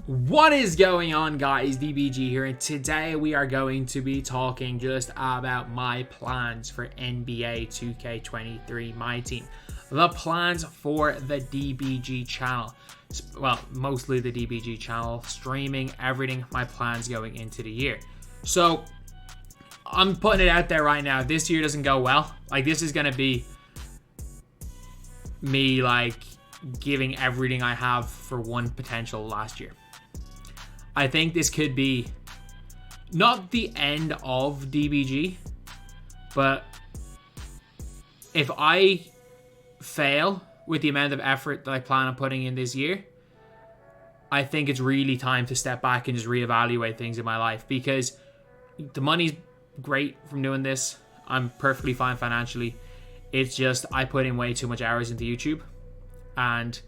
What is going on, guys? DBG here, and today we are going to be talking just about my plans for NBA 2K23 MyTEAM. The plans for the DBG channel. Well, mostly the DBG channel, streaming, everything, my plans going into the year. So, I'm putting it out there right now. This year doesn't go well. Like, this is going to be me, like, giving everything I have for one potential last year. I think this could be not the end of DBG, but if I fail with the amount of effort that I plan on putting in this year, I think it's really time to step back and just reevaluate things in my life, because the money's great from doing this. I'm perfectly fine financially. It's just I put in way too much hours into YouTube, and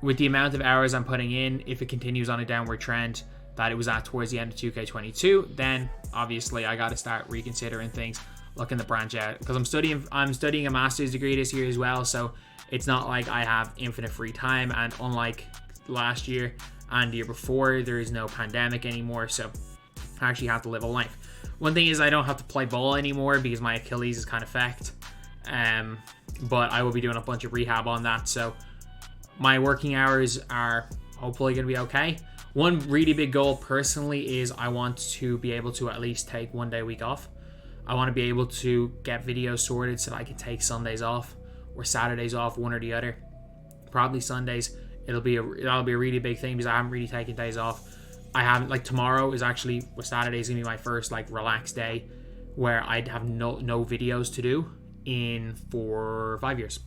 with the amount of hours I'm putting in, if it continues on a downward trend that it was at towards the end of 2K22, then obviously I got to start reconsidering things, looking to branch out, because I'm studying a master's degree this year as well. So it's not like I have infinite free time, and unlike last year and the year before, there is no pandemic anymore, so I actually have to live a life. One thing is I don't have to play ball anymore because my Achilles is kind of fecked, but I will be doing a bunch of rehab on that, so my working hours are hopefully going to be okay. One really big goal personally is I want to be able to at least take 1 day a week off. I want to be able to get videos sorted so that I can take Sundays off or Saturdays off, one or the other. Probably Sundays. That'll be a really big thing because I haven't really taken days off. I haven't, like, tomorrow is actually, well, Saturday is going to be my first like relaxed day where I'd have no videos to do for 5 years.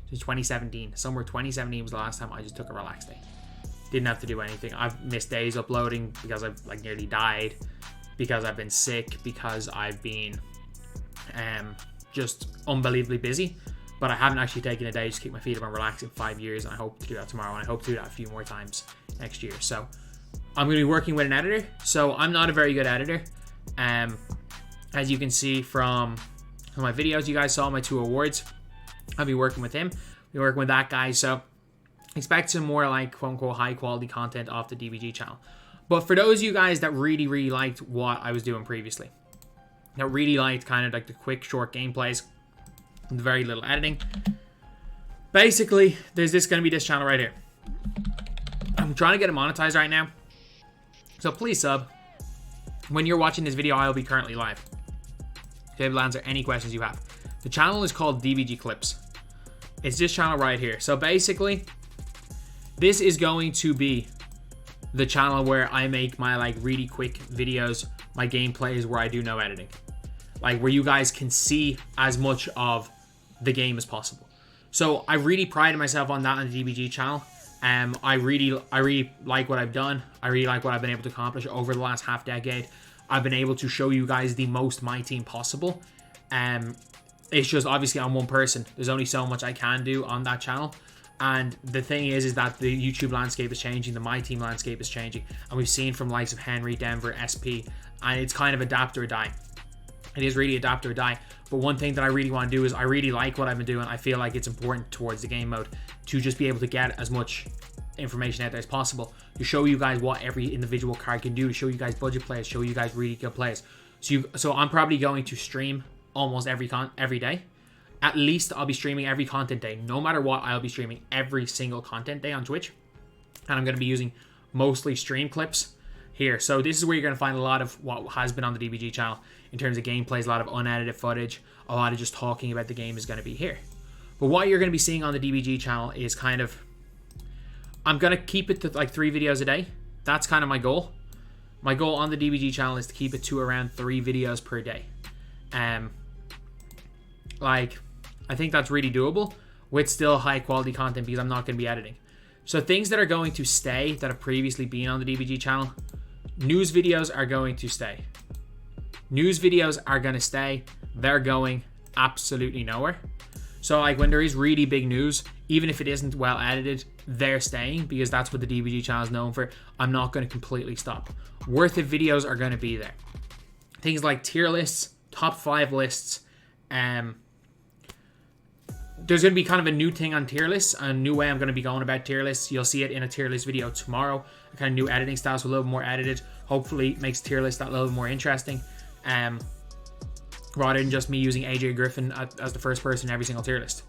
Since 2017. Somewhere 2017 was the last time I just took a relaxed day. Didn't have to do anything. I've missed days uploading because I've like nearly died, because I've been sick, because I've been just unbelievably busy. But I haven't actually taken a day to keep my feet up and relax in 5 years, and I hope to do that tomorrow, and I hope to do that a few more times next year. So I'm going to be working with an editor. So I'm not a very good editor. As you can see from my videos, you guys saw my 2 awards. I'll be working with him. We're working with that guy. So expect some more like quote unquote high quality content off the DBG channel. But for those of you guys that really liked what I was doing previously, that really liked kind of like the quick short gameplays and very little editing, basically there's going to be this channel right here. I'm trying to get it monetized right now, so please sub. When you're watching this video, I will be currently live to be able to answer any questions you have. The channel is called DBG Clips. It's this channel right here. So basically, this is going to be the channel where I make my like really quick videos, my gameplays where I do no editing. Like where you guys can see as much of the game as possible. So I really prided myself on that on the DBG channel. I really like what I've done. I really like what I've been able to accomplish over the last half decade. I've been able to show you guys the most MyTEAM possible. It's just obviously I'm one person. There's only so much I can do on that channel. And the thing is that the YouTube landscape is changing. The MyTEAM landscape is changing. And we've seen from likes of Henry, Denver, SP. And it's kind of adapt or die. It is really adapt or die. But one thing that I really want to do is I really like what I've been doing. I feel like it's important towards the game mode to just be able to get as much information out there as possible. To show you guys what every individual card can do. To show you guys budget plays. Show you guys really good plays. So I'm probably going to stream almost every day. At least I'll be streaming every content day. No matter what, I'll be streaming every single content day on Twitch. And I'm going to be using mostly stream clips here. So this is where you're going to find a lot of what has been on the DBG channel in terms of gameplays, a lot of unedited footage, a lot of just talking about the game is going to be here. But what you're going to be seeing on the DBG channel is kind of, I'm going to keep it to like 3 videos a day. That's kind of my goal. My goal on the DBG channel is to keep it to around 3 videos per day. Like, I think that's really doable with still high quality content because I'm not going to be editing. So things that are going to stay that have previously been on the DBG channel, news videos are going to stay. News videos are going to stay. They're going absolutely nowhere. So like when there is really big news, even if it isn't well edited, they're staying because that's what the DBG channel is known for. I'm not going to completely stop. Worth it videos are going to be there. Things like tier lists, top 5 lists, there's going to be kind of a new thing on tier lists, a new way I'm going to be going about tier lists. You'll see it in a tier list video tomorrow. A kind of new editing style, so a little more edited. Hopefully makes tier list that little more interesting. Rather than just me using AJ Griffin as the first person in every single tier list.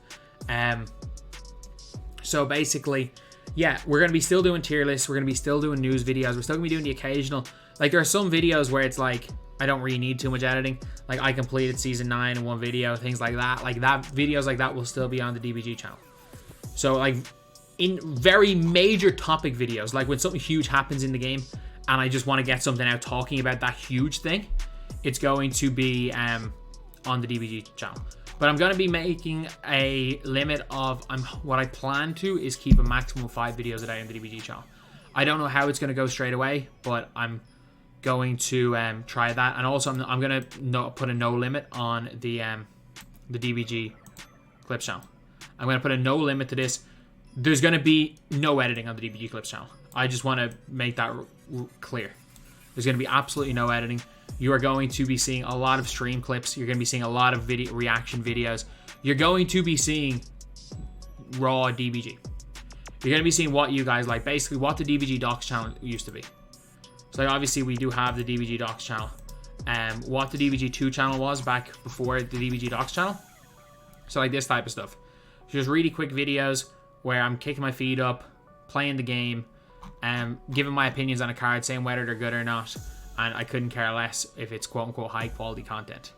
So basically, yeah, we're going to be still doing tier lists. We're going to be still doing news videos. We're still going to be doing the occasional. Like, there are some videos where it's like, I don't really need too much editing. Like, I completed season 9 in one video, things like that. Like, videos like that will still be on the DBG channel. So, like, in very major topic videos, like when something huge happens in the game and I just want to get something out talking about that huge thing, it's going to be on the DBG channel. But I'm going to be making a limit of, what I plan to is keep a maximum of 5 videos a day on the DBG channel. I don't know how it's going to go straight away, but I'm going to try that. And also I'm going to put a no limit on the DBG Clips channel. I'm going to put a no limit to this. There's going to be no editing on the DBG Clips channel. I just want to make that clear. There's going to be absolutely no editing. You are going to be seeing a lot of stream clips. You're going to be seeing a lot of video reaction videos. You're going to be seeing raw DBG. You're going to be seeing what you guys like. Basically, what the DBG Docs channel used to be. So, like, obviously, we do have the DBG Docs channel. What the DBG 2 channel was back before the DBG Docs channel. So, like, this type of stuff. Just really quick videos where I'm kicking my feet up, playing the game, giving my opinions on a card, saying whether they're good or not. And I couldn't care less if it's quote-unquote high-quality content.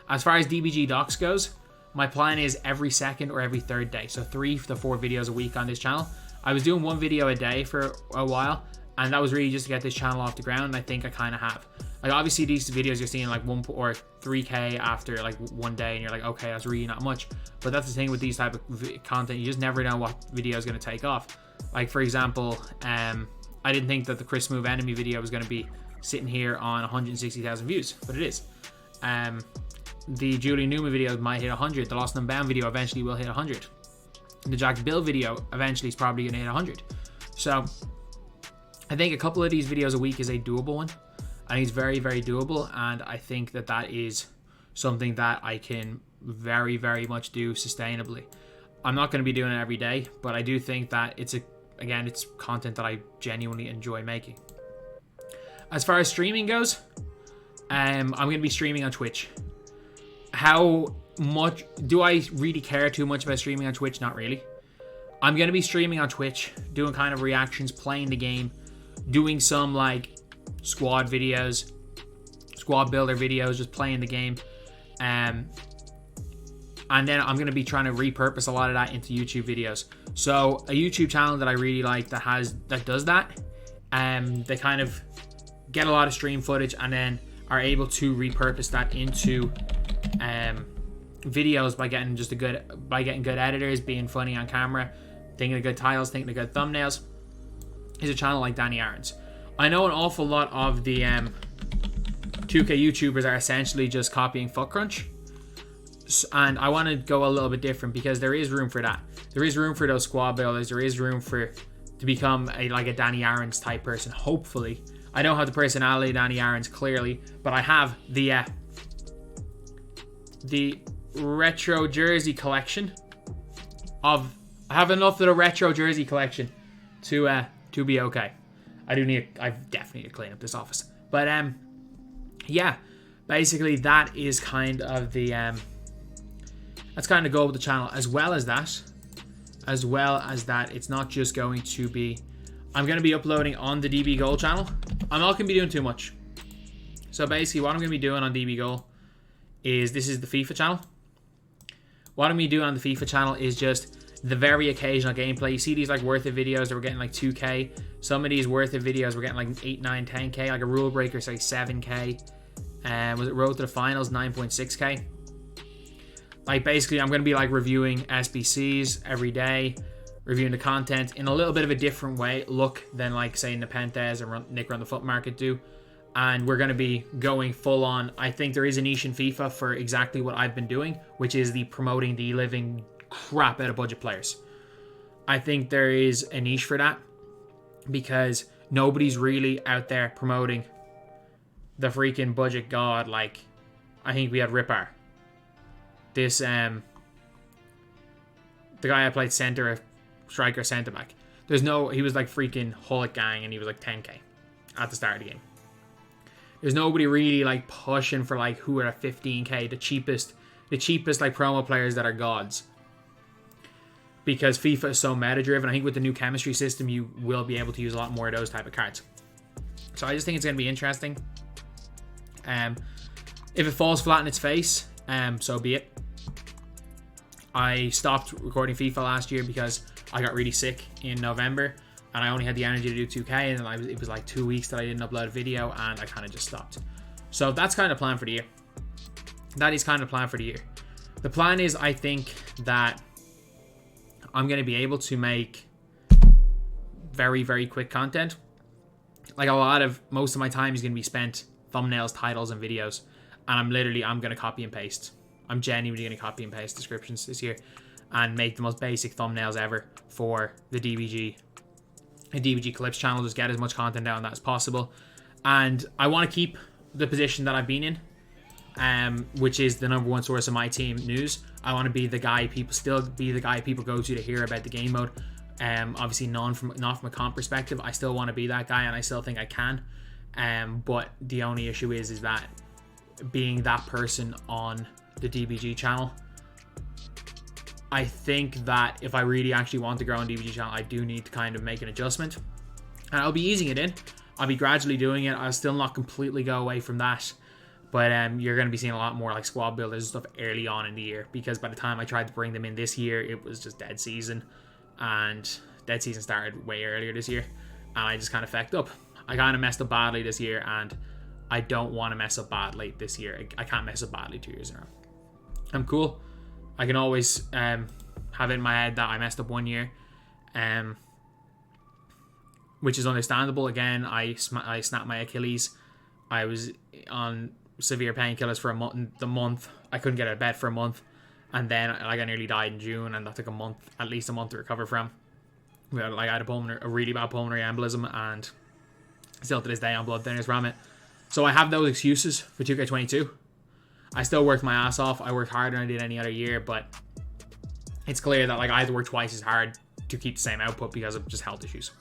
As far as DBG Docs goes, my plan is every second or every third day. So 3 to 4 videos a week on this channel. I was doing 1 video a day for a while, and that was really just to get this channel off the ground, and I think I kind of have. Like, obviously, these videos you're seeing like 1 or 3K after like 1 day, and you're like, okay, that's really not much. But that's the thing with these type of content. You just never know what video is going to take off. Like, for example, I didn't think that the Chris Move Enemy video was going to be sitting here on 160,000 views, but it is. The Julian Newman video might hit 100. The Lost and Bound video eventually will hit 100. The Jack Bill video eventually is probably going to hit 100. So I think a couple of these videos a week is a doable one. I think it's very, very doable, and I think that that is something that I can very, very much do sustainably. I'm not going to be doing it every day, but I do think that it's content that I genuinely enjoy making. As far as streaming goes, I'm going to be streaming on Twitch. How much do I really care too much about streaming on Twitch? Not really. I'm going to be streaming on Twitch, doing kind of reactions, playing the game, doing some like squad videos, squad builder videos, just playing the game. And then I'm going to be trying to repurpose a lot of that into YouTube videos. So a YouTube channel that I really like that does that, they kind of get a lot of stream footage and then are able to repurpose that into videos by getting good editors, being funny on camera, thinking of good titles, thinking of good thumbnails, is a channel like Danny Aarons. I know an awful lot of the 2K YouTubers are essentially just copying FootCrunch, and I want to go a little bit different because there is room for that. There is room for those squad builders. There is room to become a Danny Aarons type person, hopefully. I don't have the personality of Danny Aarons, clearly, but I have the retro jersey collection I have enough of the retro jersey collection to be okay. I definitely need to clean up this office. But yeah, basically that is kind of the that's kind of the goal with the channel. As well as that, it's not just going to be, I'm going to be uploading on the DB Goal channel. I'm not going to be doing too much. So basically what I'm going to be doing on DB Goal is, this is the FIFA channel. What I'm going to be doing on the FIFA channel is just the very occasional gameplay. You see these like worth it videos that we're getting like 2K. Some of these worth it videos we're getting like 8, 9, 10K. Like a rule breaker, say 7K. Was it Road to the Finals, 9.6K? Like basically I'm going to be like reviewing SBCs every day, reviewing the content in a little bit of a different look than like say Nepenthes and Nick Run the Foot Market do. And we're going to be going full on. I think there is a niche in FIFA for exactly what I've been doing, which is the promoting the living crap out of budget players. I think there is a niche for that because nobody's really out there promoting the freaking budget god. Like, I think we had Ripar. This the guy I played center, striker, centre back. He was like freaking Hulk gang, and he was like 10k at the start of the game. There's nobody really like pushing for like who are at 15k, the cheapest like promo players that are gods. Because FIFA is so meta driven. I think with the new chemistry system, you will be able to use a lot more of those type of cards. So I just think it's going to be interesting. If it falls flat in its face, so be it. I stopped recording FIFA last year because I got really sick in November, and I only had the energy to do 2K, and it was like 2 weeks that I didn't upload a video, and I kind of just stopped. So that's kind of the plan for the year. That is kind of the plan for the year. The plan is, I think that I'm going to be able to make very, very quick content. Like most of my time is going to be spent thumbnails, titles, and videos. And I'm going to copy and paste. I'm genuinely going to copy and paste descriptions this year and make the most basic thumbnails ever for the DBG Clips channel. Just get as much content out on that as possible. And I want to keep the position that I've been in, which is the #1 source of MyTEAM news. I want to be the guy people go to hear about the game mode. Obviously not from a comp perspective. I still want to be that guy, and I still think I can. But the only issue is that being that person on the DBG channel, I think that if I really actually want to grow on DBG channel, I do need to kind of make an adjustment, and I'll be easing it in. I'll be gradually doing it. I'll still not completely go away from that, but you're going to be seeing a lot more like squad builders and stuff early on in the year, because by the time I tried to bring them in this year, it was just dead season, and dead season started way earlier this year, and I just kind of fecked up. I kind of messed up badly this year, and I don't want to mess up badly this year. I can't mess up badly 2 years in a row. I'm cool. I can always have it in my head that I messed up 1 year, which is understandable. Again, I snapped my Achilles. I was on severe painkillers for the month. I couldn't get out of bed for a month, and then I nearly died in June, and that took at least a month to recover from. I had a really bad pulmonary embolism, and still to this day on blood thinners from it. So I have those excuses for 2K22. I still worked my ass off. I worked harder than I did any other year, but it's clear that like I had to work twice as hard to keep the same output because of just health issues.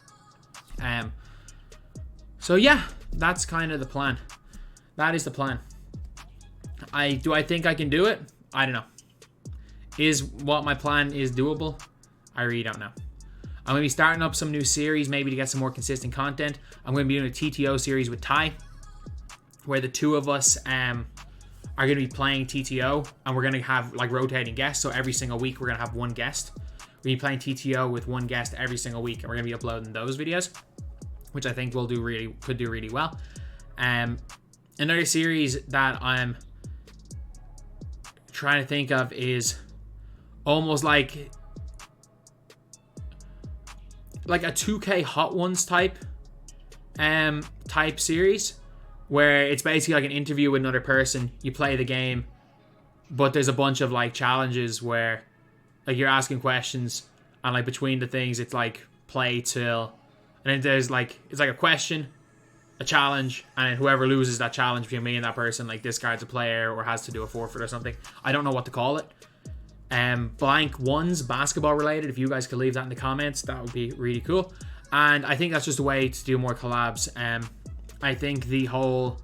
So yeah, that's kind of the plan. That is the plan. Do I think I can do it? I don't know. Is what my plan is doable? I really don't know. I'm going to be starting up some new series, maybe to get some more consistent content. I'm going to be doing a TTO series with Ty, where the two of us are going to be playing TTO, and we're going to have like rotating guests. So every single week we're going to have one guest. We're going to be playing TTO with one guest every single week, and we're going to be uploading those videos, which I think could do really well. Another series that I'm trying to think of is almost like a 2K Hot Ones type series, where it's basically like an interview with another person. You play the game, but there's a bunch of like challenges where like you're asking questions, and like between the things it's like play till, and then there's like it's like a question, a challenge, and then whoever loses that challenge between me and that person like discards a player or has to do a forfeit or something. I don't know what to call it. Blank ones, basketball related. If you guys could leave that in the comments, that would be really cool. And I think that's just a way to do more collabs. I think the whole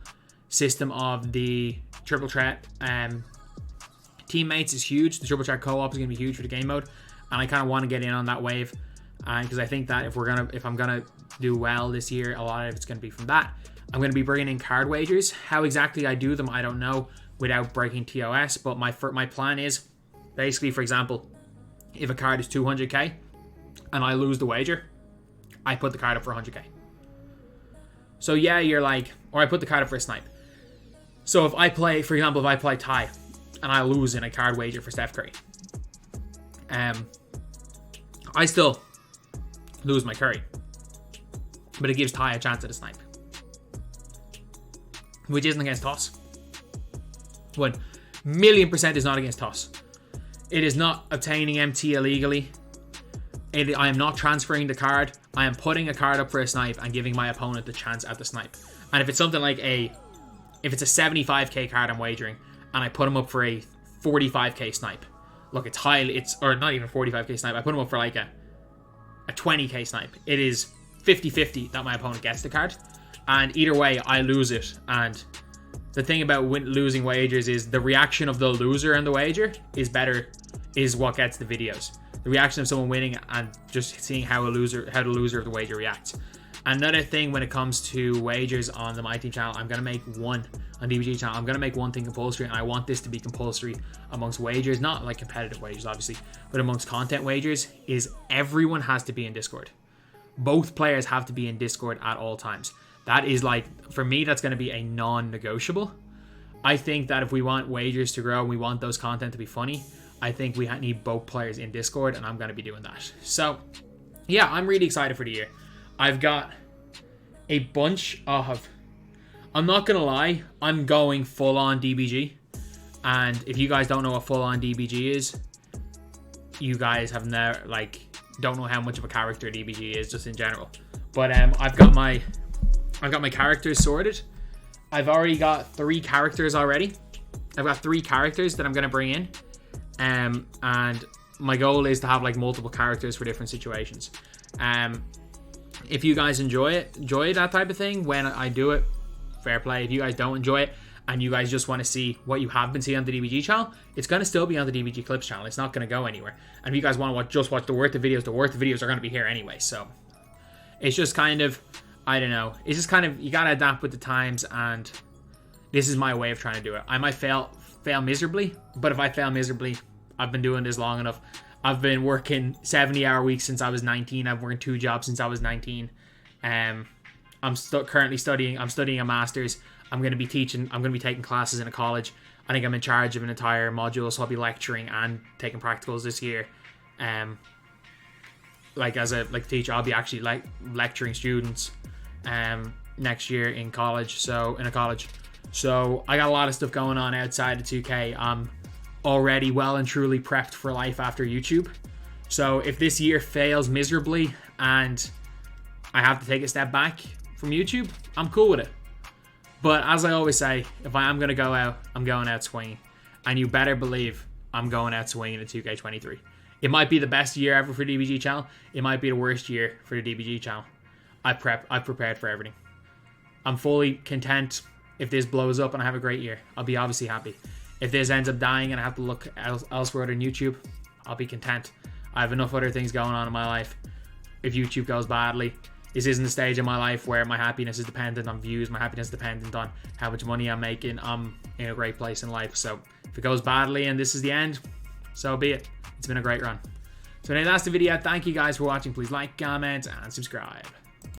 system of the triple threat teammates is huge. The triple threat co-op is going to be huge for the game mode, and I kind of want to get in on that wave, because I think that if I'm gonna do well this year, a lot of it's going to be from that. I'm going to be bringing in card wagers. How exactly I do them, I don't know, without breaking TOS. But my plan is basically, for example, if a card is 200k and I lose the wager, I put the card up for 100k. So yeah, you're like, or I put the card up for a snipe. So if I play, for example, if I play Ty and I lose in a card wager for Steph Curry, I still lose my Curry, but it gives Ty a chance at a snipe, which isn't against toss. 1,000,000% is not against toss. It is not obtaining MT illegally. I am not transferring the card. I am putting a card up for a snipe and giving my opponent the chance at the snipe. And if it's something like if it's a 75k card I'm wagering, and I put him up for a 45k snipe, look, it's highly, or not even 45k snipe. I put him up for like a 20k snipe. It is 50-50 that my opponent gets the card. And either way, I lose it. And the thing about losing wagers is the reaction of the loser and the wager is what gets the videos. The reaction of someone winning and just seeing how the loser of the wager reacts. Another thing when it comes to wagers on the MyTEAM channel, I'm going to make one on DBG channel. I'm going to make one thing compulsory, and I want this to be compulsory amongst wagers, not like competitive wagers, obviously, but amongst content wagers, is everyone has to be in Discord. Both players have to be in Discord at all times. That is like, for me, that's going to be a non-negotiable. I think that if we want wagers to grow and we want those content to be funny, I think we need both players in Discord, and I'm going to be doing that. So, yeah, I'm really excited for the year. I've got a bunch of... I'm not going to lie, I'm going full-on DBG. And if you guys don't know what full-on DBG is, you guys have never, like, don't know how much of a character DBG is, just in general. But I've got my characters sorted. I've already got 3 characters already. I've got 3 characters that I'm going to bring in. And my goal is to have like multiple characters for different situations. If you guys enjoy that type of thing when I do it, fair play. If you guys don't enjoy it and you guys just want to see what you have been seeing on the DBG channel, it's going to still be on the DBG Clips channel. It's not going to go anywhere. And if you guys want to just watch the worth of videos are going to be here anyway. So it's just kind of, I don't know. It's just kind of, you got to adapt with the times, and this is my way of trying to do it. I might fail miserably, but if I fail miserably, I've been doing this long enough. I've been working 70-hour weeks since I was 19. I've worked 2 jobs since I was 19. I'm currently studying. I'm studying a master's. I'm going to be teaching. I'm going to be taking classes in a college. I think I'm in charge of an entire module, so I'll be lecturing and taking practicals this year. Like as a teacher, I'll be actually lecturing students next year in college. So I got a lot of stuff going on outside of 2K. I'm already well and truly prepped for life after YouTube. So if this year fails miserably and I have to take a step back from YouTube, I'm cool with it. But as I always say, if I am going to go out, I'm going out swinging. And you better believe I'm going out swinging in 2K23. It might be the best year ever for DBG channel. It might be the worst year for the DBG channel. I've prepared for everything. I'm fully content if this blows up and I have a great year. I'll be obviously happy. If this ends up dying and I have to look elsewhere than YouTube, I'll be content. I have enough other things going on in my life. If YouTube goes badly, this isn't the stage in my life where my happiness is dependent on views. My happiness is dependent on how much money I'm making. I'm in a great place in life. So if it goes badly and this is the end, so be it. It's been a great run. So anyway, that's the video. Thank you guys for watching. Please like, comment, and subscribe.